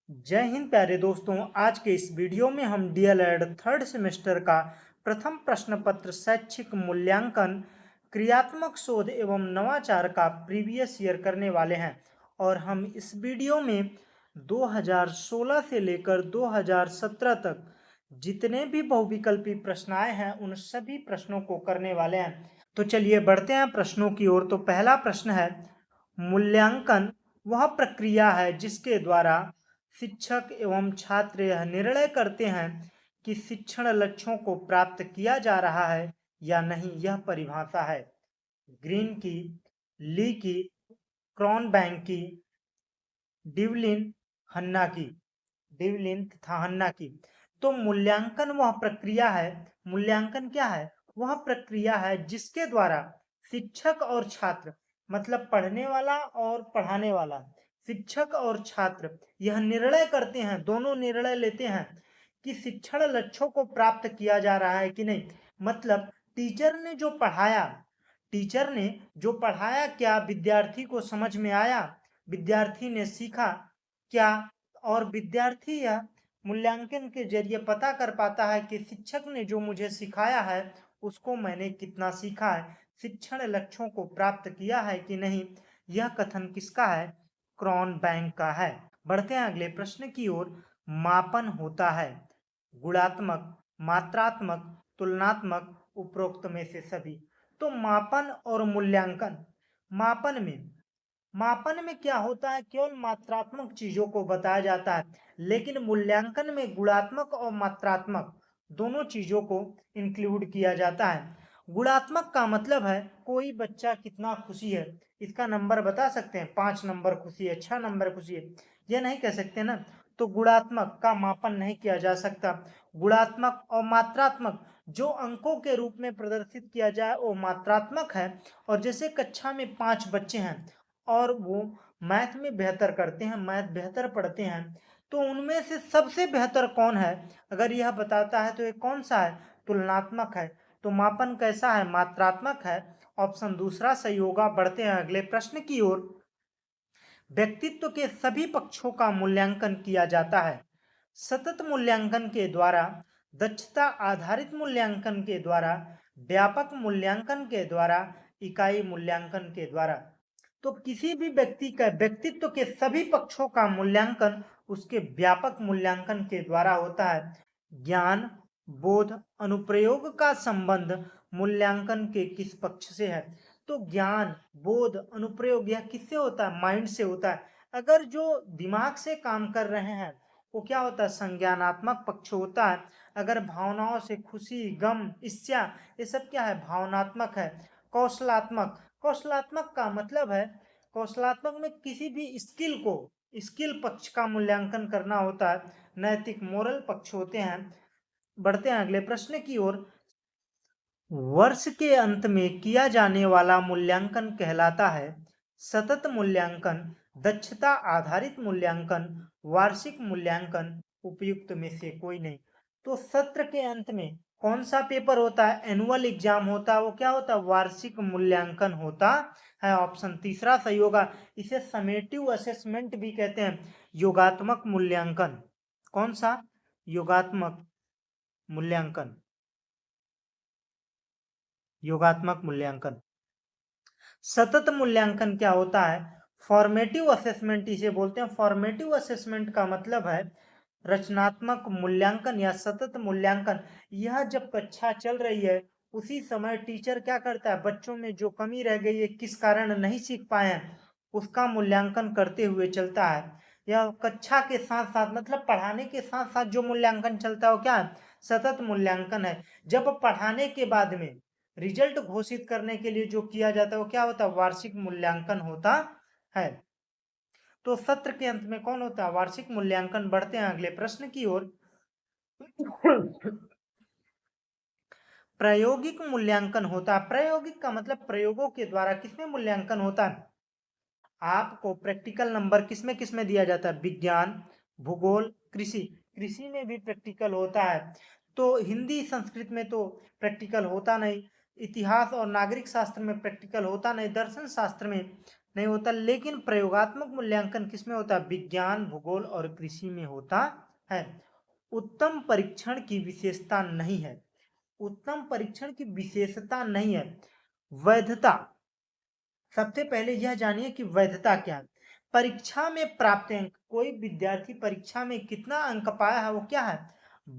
जय हिंद प्यारे दोस्तों। आज के इस वीडियो में हम डीएलएड थर्ड सेमेस्टर का प्रथम प्रश्न पत्र शैक्षिक मूल्यांकन क्रियात्मक शोध एवं नवाचार का प्रीवियस ईयर करने वाले हैं और हम इस वीडियो में 2016 से लेकर 2017 तक जितने भी बहुविकल्पी प्रश्न आए हैं उन सभी प्रश्नों को करने वाले हैं। तो चलिए बढ़ते हैं प्रश्नों की ओर। तो पहला प्रश्न है, मूल्यांकन वह प्रक्रिया है जिसके द्वारा शिक्षक एवं छात्र यह निर्णय करते हैं कि शिक्षण लक्ष्यों को प्राप्त किया जा रहा है या नहीं। यह परिभाषा है ग्रीन की, ली की, क्रॉनबैंक की, डिवलिन हन्ना की, डिवलिन तथा हन्ना की। तो मूल्यांकन वह प्रक्रिया है, मूल्यांकन क्या है? वह प्रक्रिया है जिसके द्वारा शिक्षक और छात्र, मतलब पढ़ने वाला और पढ़ाने वाला, शिक्षक और छात्र यह निर्णय करते हैं, दोनों निर्णय लेते हैं कि शिक्षण लक्ष्यों को प्राप्त किया जा रहा है कि नहीं। मतलब टीचर ने जो पढ़ाया क्या विद्यार्थी को समझ में आया, विद्यार्थी ने सीखा क्या, और विद्यार्थी यह मूल्यांकन के जरिए पता कर पाता है कि शिक्षक ने जो मुझे सिखाया है उसको मैंने कितना सीखा है, शिक्षण लक्ष्यों को प्राप्त किया है कि नहीं। यह कथन किसका है? क्रॉनबैंक का है। बढ़ते हैं अगले प्रश्न की ओर। मापन होता है गुणात्मक, मात्रात्मक, तुलनात्मक, उपरोक्त में से सभी। तो मापन और मूल्यांकन, मापन में क्या होता है? केवल मात्रात्मक चीजों को बताया जाता है, लेकिन मूल्यांकन में गुणात्मक और मात्रात्मक दोनों चीजों को इंक्लूड किया जाता है। गुणात्मक का मतलब है कोई बच्चा कितना खुशी है, इसका नंबर बता सकते हैं, 5 नंबर खुशी है, 6 नंबर खुशी है, ये नहीं कह सकते ना। तो गुणात्मक का मापन नहीं किया जा सकता। गुणात्मक और मात्रात्मक जो अंकों के रूप में प्रदर्शित किया जाए वो मात्रात्मक है। और जैसे कक्षा में 5 बच्चे हैं और वो मैथ में बेहतर करते हैं, मैथ बेहतर पढ़ते हैं, तो उनमें से सबसे बेहतर कौन है अगर यह बताता है तो ये कौन सा है? तुलनात्मक है। तो मापन कैसा है? मात्रात्मक है। ऑप्शन दूसरा सही होगा। बढ़ते हैं अगले प्रश्न की ओर। व्यक्तित्व के सभी पक्षों का मूल्यांकन किया जाता है सतत मूल्यांकन के द्वारा, दक्षता आधारित मूल्यांकन के द्वारा, व्यापक मूल्यांकन के द्वारा, इकाई मूल्यांकन के द्वारा। तो किसी भी व्यक्ति का व्यक्तित्व के सभी पक्षों का मूल्यांकन उसके व्यापक मूल्यांकन के द्वारा होता है। ज्ञान, बोध, अनुप्रयोग का संबंध मूल्यांकन के किस पक्ष से है? तो ज्ञान, बोध, अनुप्रयोग यह किससे होता है? माइंड से होता है। अगर जो दिमाग से काम कर रहे हैं वो क्या होता है? संज्ञानात्मक पक्ष होता है। अगर भावनाओं से खुशी, गम, ईर्ष्या, ये सब क्या है? भावनात्मक है। कौशलात्मक, कौशलात्मक का मतलब है कौशलात्मक में किसी भी स्किल पक्ष का मूल्यांकन करना होता है। नैतिक, मोरल पक्ष होते हैं। बढ़ते हैं अगले प्रश्न की ओर। वर्ष के अंत में किया जाने वाला मूल्यांकन कहलाता है सतत मूल्यांकन, दक्षता आधारित मूल्यांकन, वार्षिक मूल्यांकन, उपयुक्त में से कोई नहीं। तो सत्र के अंत में कौन सा पेपर होता है? एनुअल एग्जाम होता है। वो क्या होता है? वार्षिक मूल्यांकन होता है। ऑप्शन तीसरा सही होगा। इसे समेटिव असेसमेंट भी कहते हैं। योगात्मक मूल्यांकन, कौन सा? योगात्मक मूल्यांकन, योगात्मक मूल्यांकन। सतत मूल्यांकन क्या होता है? फॉर्मेटिव असेसमेंट इसे बोलते हैं। फॉर्मेटिव असेसमेंट का मतलब है रचनात्मक मूल्यांकन या सतत मूल्यांकन। यह जब कक्षा चल रही है उसी समय टीचर क्या करता है? बच्चों में जो कमी रह गई है, किस कारण नहीं सीख पाए हैं, उसका मूल्यांकन करते हुए चलता है। यह कक्षा के साथ साथ, मतलब पढ़ाने के साथ साथ जो मूल्यांकन चलता है वो क्या है? सतत मूल्यांकन है। जब पढ़ाने के बाद में रिजल्ट घोषित करने के लिए जो किया जाता है वो क्या होता है? वार्षिक मूल्यांकन होता है। तो सत्र के अंत में कौन होता है? वार्षिक मूल्यांकन। बढ़ते हैं अगले प्रश्न की ओर। प्रायोगिक मूल्यांकन होता है। प्रायोगिक का मतलब प्रयोगों के द्वारा किसमें मूल्यांकन होता है? आपको प्रैक्टिकल नंबर किसमें दिया जाता है? विज्ञान, भूगोल, कृषि। कृषि में भी प्रैक्टिकल होता है। तो हिंदी संस्कृत में तो प्रैक्टिकल होता नहीं, इतिहास और नागरिक शास्त्र में प्रैक्टिकल होता नहीं, दर्शन शास्त्र में नहीं होता। लेकिन प्रयोगात्मक मूल्यांकन किसमें होता है? विज्ञान, भूगोल और कृषि में होता है। उत्तम परीक्षण की विशेषता नहीं है। उत्तम परीक्षण की विशेषता नहीं है। वैधता, सबसे पहले यह जानिए कि वैधता क्या है। परीक्षा में प्राप्त अंक, कोई विद्यार्थी परीक्षा में कितना अंक पाया है वो क्या है?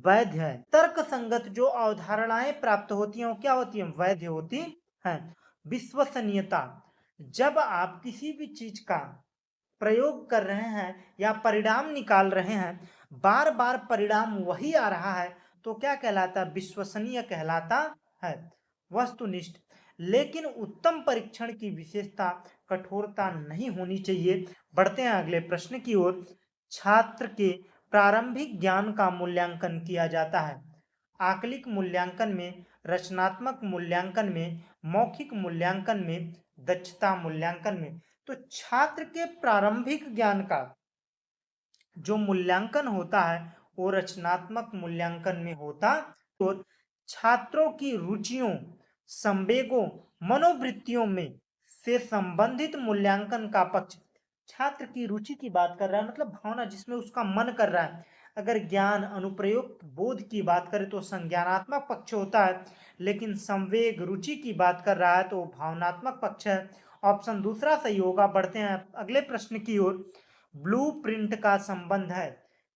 वैध है। तर्क संगत जो अवधारणाएं प्राप्त होती हैं वो क्या होती हैं? वैध होती हैं। विश्वसनीयता, जब आप किसी भी चीज का प्रयोग कर रहे हैं या परिणाम निकाल रहे हैं, बार बार परिणाम वही आ रहा है, तो क्या कहलाता है? विश्वसनीय कहलाता है। वस्तुनिष्ठ, लेकिन उत्तम परीक्षण की विशेषता कठोरता नहीं होनी चाहिए। बढ़ते हैं अगले प्रश्न की ओर। छात्र के प्रारंभिक ज्ञान का मूल्यांकन किया जाता है। आकलिक मूल्यांकन में, रचनात्मक मूल्यांकन में, मौखिक मूल्यांकन में, दक्षता मूल्यांकन में। तो छात्र के प्रारंभिक ज्ञान का जो मूल्यांकन होता है वो रचनात्मक मूल्यांकन में होता। तो छात्रों की रुचियों, संवेगों, मनोवृत्तियों में से संबंधित मूल्यांकन का पक्ष, छात्र की रुचि की बात कर रहा है, मतलब भावना जिसमें उसका मन कर रहा है। अगर ज्ञान, अनुप्रयोग, बोध की बात करें तो संज्ञानात्मक पक्ष होता है, लेकिन संवेग, रुचि की बात कर रहा है तो भावनात्मक पक्ष है। ऑप्शन दूसरा सही होगा। बढ़ते हैं अगले प्रश्न की ओर। ब्लूप्रिंट का संबंध है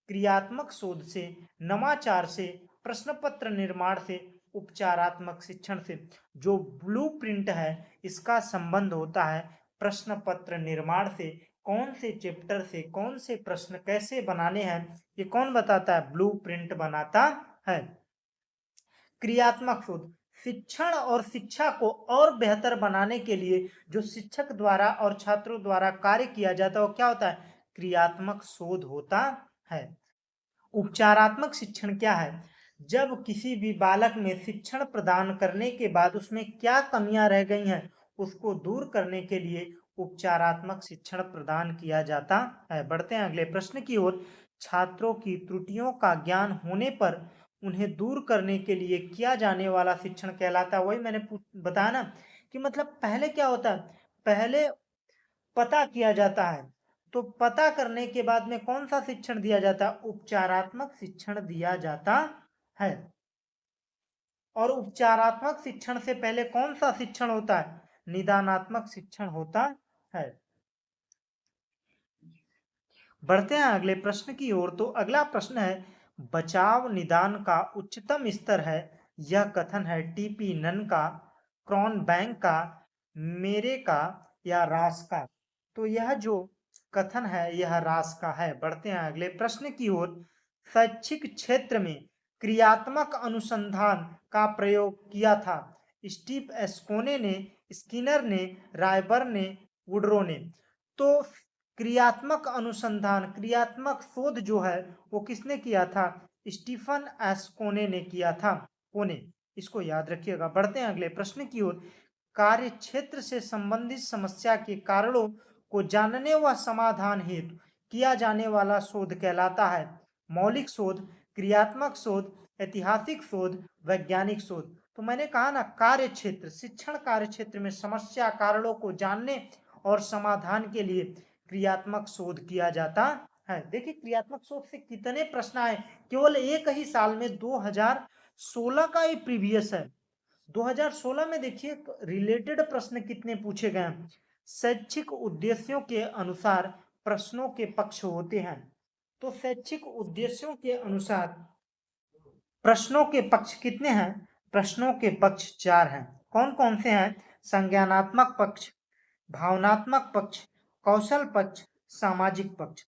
क्रियात्मक शोध से, नवाचार से, प्रश्न पत्र निर्माण से, उपचारात्मक शिक्षण से। जो ब्लूप्रिंट है इसका संबंध होता है प्रश्न पत्र निर्माण से। कौन से चैप्टर से कौन से प्रश्न कैसे बनाने हैं ये कौन बताता है? ब्लूप्रिंट बनाता है। क्रियात्मक शोध, शिक्षण और शिक्षा को और बेहतर बनाने के लिए जो शिक्षक द्वारा और छात्रों द्वारा कार्य किया जाता है वो क्या होता है? क्रियात्मक शोध होता है। उपचारात्मक शिक्षण क्या है? जब किसी भी बालक में शिक्षण प्रदान करने के बाद उसमें क्या कमियां रह गई हैं उसको दूर करने के लिए उपचारात्मक शिक्षण प्रदान किया जाता है। बढ़ते हैं अगले प्रश्न की ओर। छात्रों की त्रुटियों का ज्ञान होने पर उन्हें दूर करने के लिए किया जाने वाला शिक्षण कहलाता है। वही मैंने बताया ना कि मतलब पहले क्या होता है? पहले पता किया जाता है, तो पता करने के बाद में कौन सा शिक्षण दिया जाता है? उपचारात्मक शिक्षण दिया जाता है। और उपचारात्मक शिक्षण से पहले कौन सा शिक्षण होता है? निदानात्मक शिक्षण होता है। बढ़ते हैं अगले प्रश्न की ओर। तो अगला प्रश्न है, बचाव निदान का उच्चतम स्तर है। यह कथन है टीपी नन का, क्रॉन बैंक का, मेरे का या रास का? तो यह जो कथन है यह रास का है। बढ़ते हैं अगले प्रश्न की ओर। शैक्षिक क्षेत्र में क्रियात्मक अनुसंधान का प्रयोग किया था। स्टीव एस्कोने ने, स्किनर ने, रायबर ने, वुडरो ने। तो क्रियात्मक अनुसंधान, क्रियात्मक शोध जो है वो किसने किया था? स्टीफन एस्कोने ने किया था। कोने, इसको याद रखिएगा। बढ़ते हैं अगले प्रश्न की ओर। कार्य क्षेत्र से संबंधित समस्या के कारणों को जानने व समाधान हेतु किया जाने वाला शोध कहलाता है मौलिक शोध, क्रियात्मक शोध, ऐतिहासिक शोध, वैज्ञानिक शोध। तो मैंने कहा ना, कार्य क्षेत्र, शिक्षण कार्य क्षेत्र में समस्या कारणों को जानने और समाधान के लिए क्रियात्मक शोध किया जाता है। देखिए क्रियात्मक शोध से कितने प्रश्न आए केवल एक ही साल में। 2016 का ये प्रीवियस है। 2016 में देखिए रिलेटेड प्रश्न कितने पूछे गए हैं। शैक्षिक उद्देश्यों के अनुसार प्रश्नों के पक्ष होते हैं। तो शैक्षिक उद्देश्यों के अनुसार प्रश्नों के पक्ष कितने हैं? प्रश्नों के पक्ष 4 हैं। कौन कौन से हैं? संज्ञानात्मक पक्ष, भावनात्मक पक्ष, कौशल पक्ष, सामाजिक पक्ष।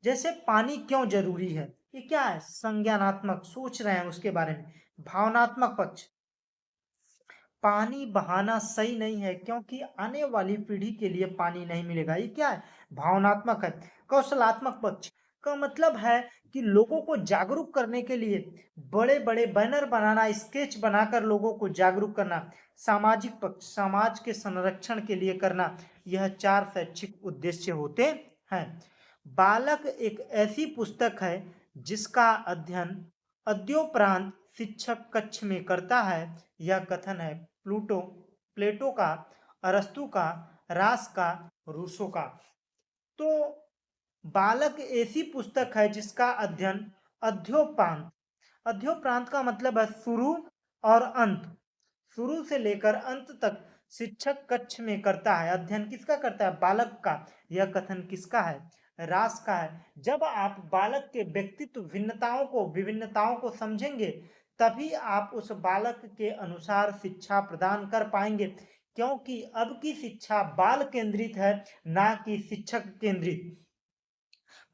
जैसे पानी क्यों जरूरी है, ये क्या है? संज्ञानात्मक, सोच रहे हैं उसके बारे में। भावनात्मक पक्ष, पानी बहाना सही नहीं है क्योंकि आने वाली पीढ़ी के लिए पानी नहीं मिलेगा, ये क्या है? भावनात्मक है। कौशलात्मक पक्ष का मतलब है कि लोगों को जागरूक करने के लिए बड़े बड़े बैनर बनाना, स्केच बनाकर लोगों को जागरूक करना। सामाजिक पक्ष, समाज के संरक्षण के लिए करना। यह 4 शैक्षिक उद्देश्य होते हैं। बालक एक ऐसी पुस्तक है जिसका अध्ययन अद्योपरांत शिक्षक कक्ष में करता है। यह कथन है प्लेटो का, अरस्तु का, रास का, रूसो का। तो बालक ऐसी पुस्तक है जिसका अध्ययन अध्योपांत, अध्योपरांत का मतलब है शुरू और अंत, शुरू से लेकर अंत तक शिक्षक कक्ष में करता है। अध्ययन किसका करता है? बालक का। यह कथन किसका है? रास का है। जब आप बालक के व्यक्तित्व भिन्नताओं को विभिन्नताओं को समझेंगे तभी आप उस बालक के अनुसार शिक्षा प्रदान कर पाएंगे, क्योंकि अब की शिक्षा बाल केंद्रित है, ना कि शिक्षक केंद्रित।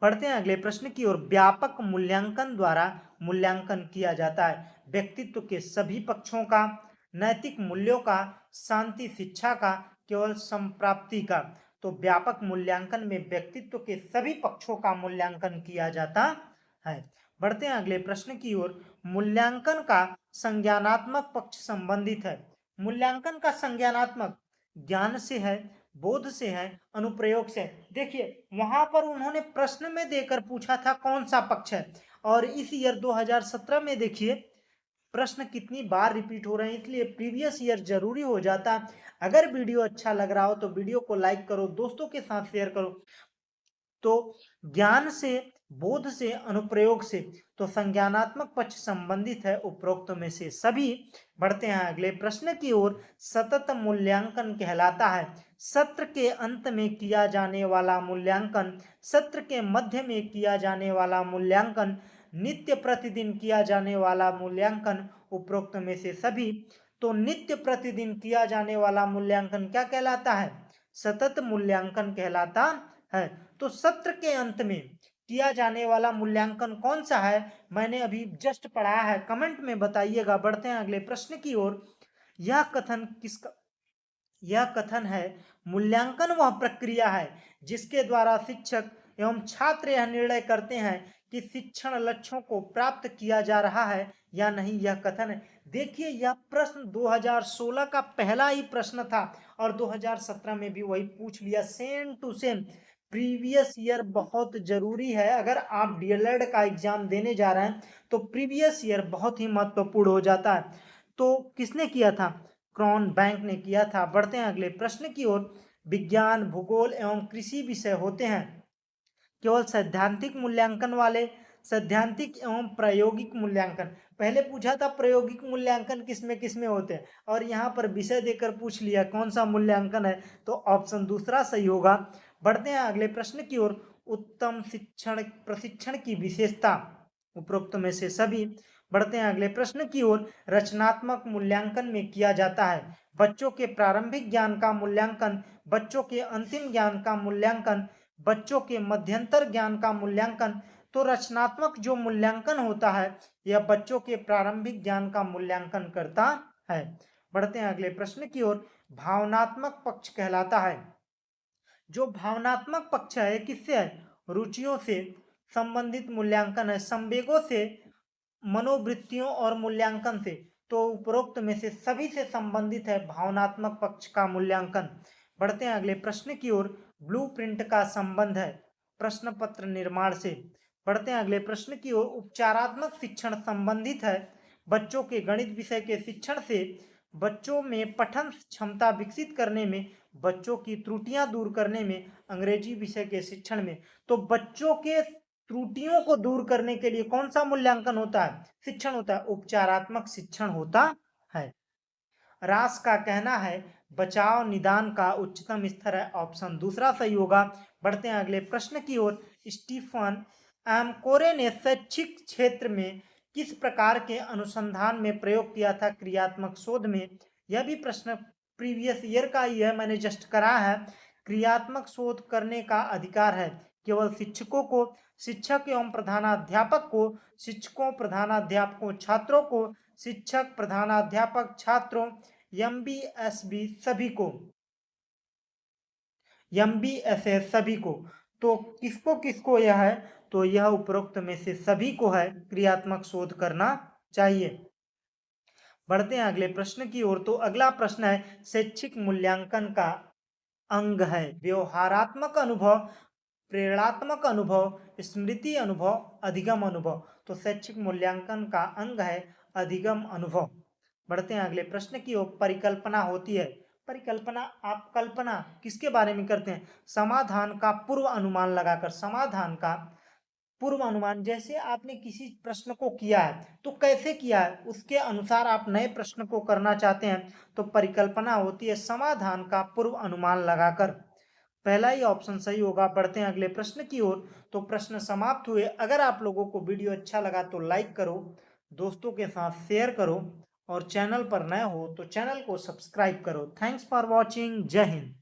पढ़ते हैं अगले प्रश्न की ओर। व्यापक मूल्यांकन द्वारा मूल्यांकन किया जाता है व्यक्तित्व के सभी पक्षों का, नैतिक मूल्यों का, शांति शिक्षा का, केवल संप्राप्ति का। तो व्यापक मूल्यांकन में व्यक्तित्व के सभी पक्षों का मूल्यांकन किया जाता है। बढ़ते हैं अगले प्रश्न की ओर। मूल्यांकन का संज्ञानात्मक पक्ष संबंधित है। मूल्यांकन का संज्ञानात्मक ज्ञान से है, बोध से है, अनुप्रयोग से। देखिए वहां पर उन्होंने प्रश्न में देकर पूछा था कौन सा पक्ष है, और इस ईयर 2017 में देखिए प्रश्न कितनी बार रिपीट हो रहे हैं, इसलिए प्रीवियस ईयर जरूरी हो जाता है। अगर वीडियो अच्छा लग रहा हो तो वीडियो को लाइक करो, दोस्तों के साथ शेयर करो। तो ज्ञान से, बोध से, अनुप्रयोग से, तो संज्ञानात्मक पक्ष संबंधित है उपरोक्त में से सभी। बढ़ते हैं अगले प्रश्न की ओर। सतत मूल्यांकन कहलाता है सत्र के अंत में किया जाने वाला मूल्यांकन, सत्र के मध्य में किया जाने वाला मूल्यांकन, नित्य प्रतिदिन किया जाने वाला मूल्यांकन, उपरोक्त में से सभी। तो नित्य प्रतिदिन किया जाने वाला मूल्यांकन क्या कहलाता है? सतत मूल्यांकन कहलाता है। तो सत्र के अंत में किया जाने वाला मूल्यांकन कौन सा है? मैंने अभी जस्ट पढ़ाया है, कमेंट में बताइएगा। बढ़ते हैं अगले प्रश्न की ओर। यह कथन किसका? यह कथन है मूल्यांकन वह प्रक्रिया है जिसके द्वारा शिक्षक एवं छात्र यह निर्णय करते हैं कि शिक्षण लक्ष्यों को प्राप्त किया जा रहा है या नहीं। यह कथन है। देखिए यह प्रश्न 2016 का पहला ही प्रश्न था और 2017 में भी वही पूछ लिया, same to same. Previous year बहुत जरूरी है। अगर आप डीएलएड का एग्जाम देने जा रहे हैं तो प्रीवियस ईयर बहुत ही महत्वपूर्ण हो जाता है। तो किसने किया था? क्रॉन बैंक ने किया था। बढ़ते हैं अगले प्रश्न की ओर। विज्ञान, भूगोल एवं कृषि विषय होते हैं केवल सैद्धांतिक मूल्यांकन वाले, सैद्धांतिक एवं प्रायोगिक मूल्यांकन। पहले पूछा था प्रायोगिक मूल्यांकन किसमें होते हैं, और यहाँ पर विषय देकर पूछ लिया कौन सा मूल्यांकन है, तो ऑप्शन दूसरा सही होगा। बढ़ते हैं अगले प्रश्न की ओर। उत्तम शिक्षण प्रशिक्षण की विशेषता, उपरोक्त में से सभी। बढ़ते हैं अगले प्रश्न की ओर। रचनात्मक मूल्यांकन में किया जाता है बच्चों के प्रारंभिक ज्ञान का मूल्यांकन, बच्चों के अंतिम ज्ञान का मूल्यांकन, बच्चों के मध्यंतर ज्ञान का मूल्यांकन। तो रचनात्मक जो मूल्यांकन होता है यह बच्चों के प्रारंभिक ज्ञान का मूल्यांकन करता है। बढ़ते हैं अगले प्रश्न की ओर। भावनात्मक पक्ष कहलाता है। जो भावनात्मक पक्ष है किससे है? रुचियों से संबंधित मूल्यांकन है, संवेगों से, मनोवृत्तियों और मूल्यांकन से। तो उपरोक्त में से सभी से संबंधित है भावनात्मक पक्ष का मूल्यांकन। बढ़ते हैं अगले प्रश्न की ओर। ब्लूप्रिंट का संबंध है प्रश्न पत्र निर्माण से। बढ़ते हैं अगले प्रश्न की ओर। उपचारात्मक शिक्षण संबंधित है बच्चों के गणित विषय के शिक्षण से, बच्चों में पठन क्षमता विकसित करने में, बच्चों की त्रुटियां दूर करने में, अंग्रेजी विषय के शिक्षण में। तो बच्चों के त्रुटियों को दूर करने के लिए कौन सा मूल्यांकन होता है? शिक्षण होता है, उपचारात्मक शिक्षण होता है। रास का कहना है बचाव निदान का उच्चतम स्तर है, ऑप्शन दूसरा सही होगा। बढ़ते हैं अगले प्रश्न की ओर। स्टीफन एम कोरे ने शैक्षिक क्षेत्र में किस प्रकार के अनुसंधान में प्रयोग किया था क्रियात्मक शोध में? यह भी प्रश्न प्रीवियस ईयर का ही है, मैंने जस्ट करा है। क्रियात्मक शोध करने का अधिकार है केवल शिक्षकों को, शिक्षक एवं प्रधानाध्यापक को, शिक्षकों प्रधानाध्यापकों छात्रों को, शिक्षक प्रधानाध्यापक छात्रों, एमबीएसबी सभी को, एमबीएसएस सभी को। तो किसको किसको यह है? तो यह उपरोक्त में से सभी को है क्रियात्मक शोध करना चाहिए। बढ़ते हैं अगले प्रश्न की ओर। तो अगला प्रश्न है शैक्षिक मूल्यांकन का अंग है व्यवहारात्मक अनुभव, प्रेरणात्मक अनुभव, स्मृति अनुभव, अधिगम अनुभव। तो शैक्षिक मूल्यांकन का अंग है अधिगम अनुभव। बढ़ते हैं अगले प्रश्न की ओर। परिकल्पना होती है परिकल्पना, आप कल्पना किसके बारे में करते हैं? समाधान का पूर्व अनुमान लगाकर। समाधान का पूर्व अनुमान, जैसे आपने किसी प्रश्न को किया है तो कैसे किया है उसके अनुसार आप नए प्रश्न को करना चाहते हैं तो परिकल्पना होती है समाधान का पूर्व अनुमान लगाकर। पहला ही ऑप्शन सही होगा। बढ़ते हैं अगले प्रश्न की ओर। तो प्रश्न समाप्त हुए। अगर आप लोगों को वीडियो अच्छा लगा तो लाइक करो, दोस्तों के साथ शेयर करो और चैनल पर नए हो तो चैनल को सब्सक्राइब करो। Thanks for watching. जय हिंद।